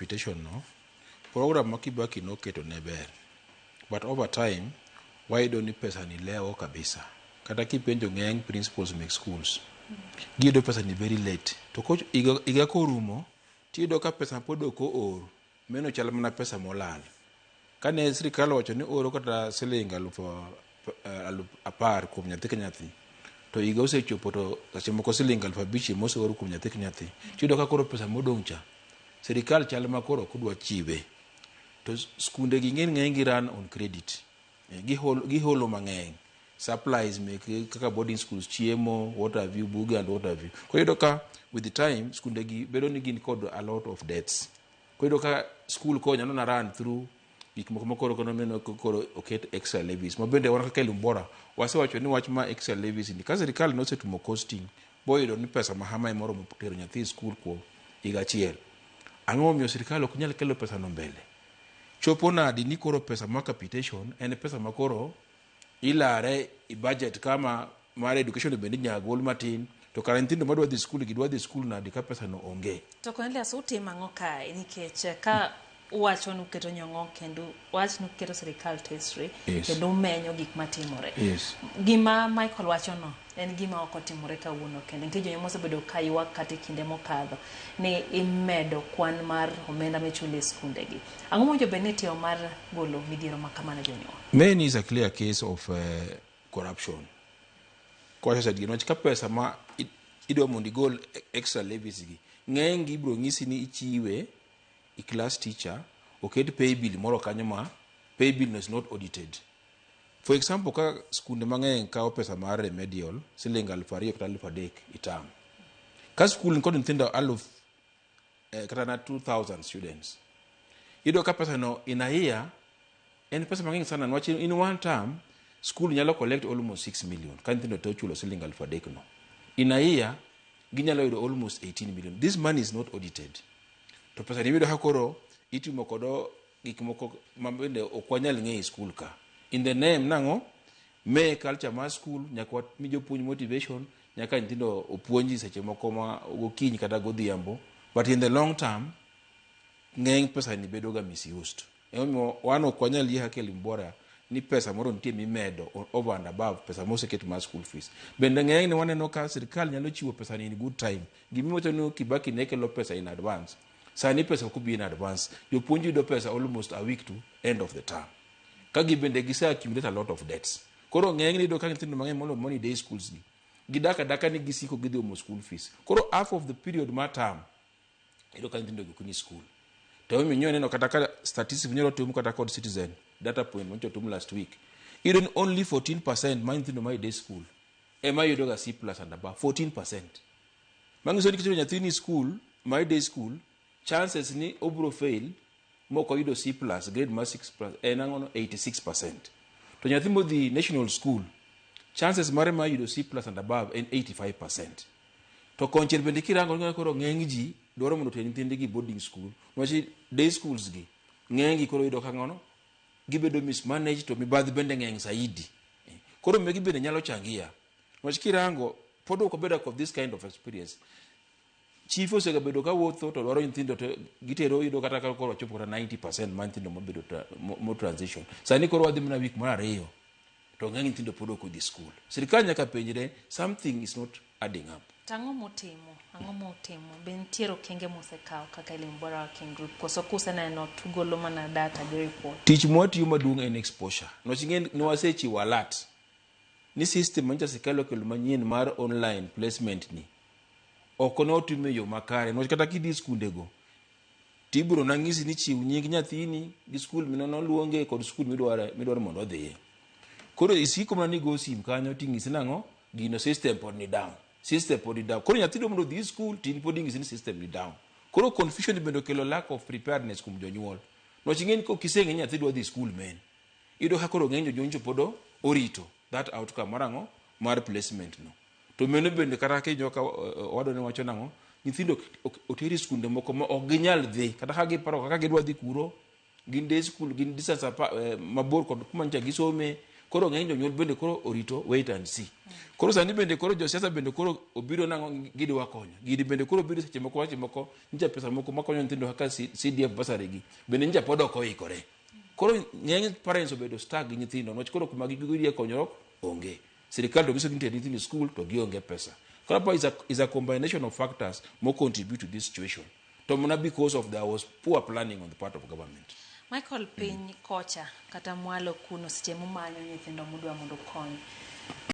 capitation no program ma Kibaki no keto ne ber, but over time wayudo ni pesa ni leo kabisa. Kata kipenjo ng'eny principals make schools giyudo pesa ni very late, to ko iga korumo tiyudo ka pesa pod ok oor meno chal mana pesa molal. Kane sirikal wacho ni oro kata siling 10,000 kuom nyathi ka nyathi, to iga osechopo to seche moko siling 5,000 moseoro kuom nyathi ka nyathi, tiyudo ka koro pesa modong' cha sirikal chal ma koro kudwa chiwe. To skunde gi ng'eny gi run on credit, giholo mang'eny, supplies make kaka boarding schools, chiemo, what have you, buge and what have you. Koyudo ka with the time skunde gi bedo ni gin kod a lot of debts. Koyudo ka school ko nyalo na run through gik moko makoro kono meno koro oket extra levies. Mabende wan kaka Lumbora wasewacho ni wach ma extra levies ni ka sirikal nosetumo costing boyudo ni pesa mahama moro motero nyathi school ko higa achiel. Ang'o miyo sirikal ok nyal kelo pesa no mbele? Chopo nadi ni koro pesa ma capitation en pesa makoro ilare i budget kama mar education bende nyagol matin, to kara nyithindo madwa dhi skul gidwa dhi skul nadi ka pesa no onge. To Cornelius utimo ang'o kae nikech ka uwacho nuketo nyong'o kendo wach nuketo sirikal tesre kendo umenyo gik matimore. Gima Michael wacho no en gima ok otimore kawuono kendo nitie jonyuol mosebedo ka ywak kata kinde mokadho ni imedo kwan mar omenda michulo e skunde gi. Ang'o mojo bende itiyo mar golo midhiero ma kamano jonyuol? Main is a clear case of corruption. Kwa said gino ka pesa ma idwa mondo igol extra levies gi ng'eny gi bro ng'isi ni ichiwe i class teacher, oket pay bill moro kanyo ma pay bill is not audited. For example, ka skunde mang'eny kao pesa mar remedial siling 2,000 kata 3,000 itam. Ka skul nkod nyithindo kata na 2,000 students, ido ka pesa no in a year en pesa mang'eny sana. Nwach in one term school nyalo collect almost 6 million ka nyithindo to chulo siling 3,000 no. In a year ginyalo yudo almost 18 million. This money is not audited. To pesa ni yudo hakoro itimo kodo gik moko mabende okwanyal ng'e school ka. In the name nango me culture ma school nyaka mi jopuonj motivation, nyaka nyithindo opuonji seche moko ma gokinyi kata godhiambo, but in the long term ng'eny pesa ni bedo ga misused. Emo wan okwanyal yie hake Lumbora ni pesa moro nitie mimedo over and above pesa moseket ma school fees. Bende ng'eny ni waneno ka sirikal nyalo chiwo pesa ni in good time. Gimiwacho ni Kibaki ne kelo pesa in advance. Sani pesa could be in advance. Jopuonji yudo pesa almost a week to end of the term. Kagi bende gisa accumulate a lot of debts. Koro ng'eny ni do ka nyithindo mang'eny mondo money day schools ni gidaka ni gisiko gidhi omo school fees. Koro half of the period ma term ido ka nyithindo gikuni school. To mi nyo neno kata ka statistics nyoro tumu kata code citizen data point moncho tumu last week. Even only 14% ma nyithindo ma day school ema yudo ga C+ and above. 14%. Mangiso ni kitiro nyathini school my day school chances ni obro fail moko yudo C+ grade ma 6+ enangono 86%. To nyathi modhi national school chances mare ma yudo C+ and above en 85%. To konchiel bende kirango ng'e koro ng'eny ji dwaro mondo oter nyithindgi boarding school. Wachi day schools gi ng'eny gi koro yudo kangono gibedo mismanaged to mibadhi bende ng'eny saidi. Koro megi bende nyalo changia. Wachi kirango pod ok obedo of this kind of experience. Chief osebedo ka wuotho to dwaro nyithindo to gitero yudo kata ka koro chopo kata 90% ma nyithindo mobedo mo transition. Sani koro wadhi mana week mar 2 to ng'eny nyithindo pod ok odhi school. Sirikal nyaka penjre something is not adding up. Ang'o motimo ben tiero kenge mosekao kaka Lumbora working group koso kuseneno tugolo mana data gi report. Tich mwatiyo maduong' en exposure. Nochingen ni wasechiwo alert ni system mancha sikalo kelo manyien mar online placement ni okono otime yo makare. No kata kidhi skunde go tibro nang'isi ni chiw nying nyathini gi skul minono luonge kod skul midwaro mondo odhiye. Koro isiko mana ni go sim kanyo ting'isi nang'o gino system pod ni down. Koro nyathindo mondo dhi skul tin pod ing'isi ni system ni down. Koro confusion bendo kelo lack of preparedness kum jonyuol. No chingen ko kiseng'e nyathi dwa dhi skul men. Ido ka koro ng'eny jonjo podo orito that outcome marang'o mar placement no. To meno bende kata ke joka wado ne wacho nang'o nyithindo oteri skunde moko ma ok ginyal dhi kata ka giparo kaka gidwa dhi kuro gin day school gin distance mabor kod kuma ncha gisome koro ng'eny jonyuol bende koro orito wait and see. Koro sani bende koro josiasa bende koro obiro nang'o gidwa konyo. Gidi bende koro obiro seche moko nja pesa moko makonyo nyithindo kaka CDF basari gi. Bende nja pod ok oikore. Koro ng'eny parents obedo stuck gi nyithindo noch koro kuma gidhi konyro onge. Sirikal to giso gi nyithindo school to gionge pesa. Koro is a combination of factors more contribute to this situation. To mana because of there was poor planning on the part of government. Michael piny kocha kata mwalo kuno seche mumanyo nyithindo mudwa mondo kony.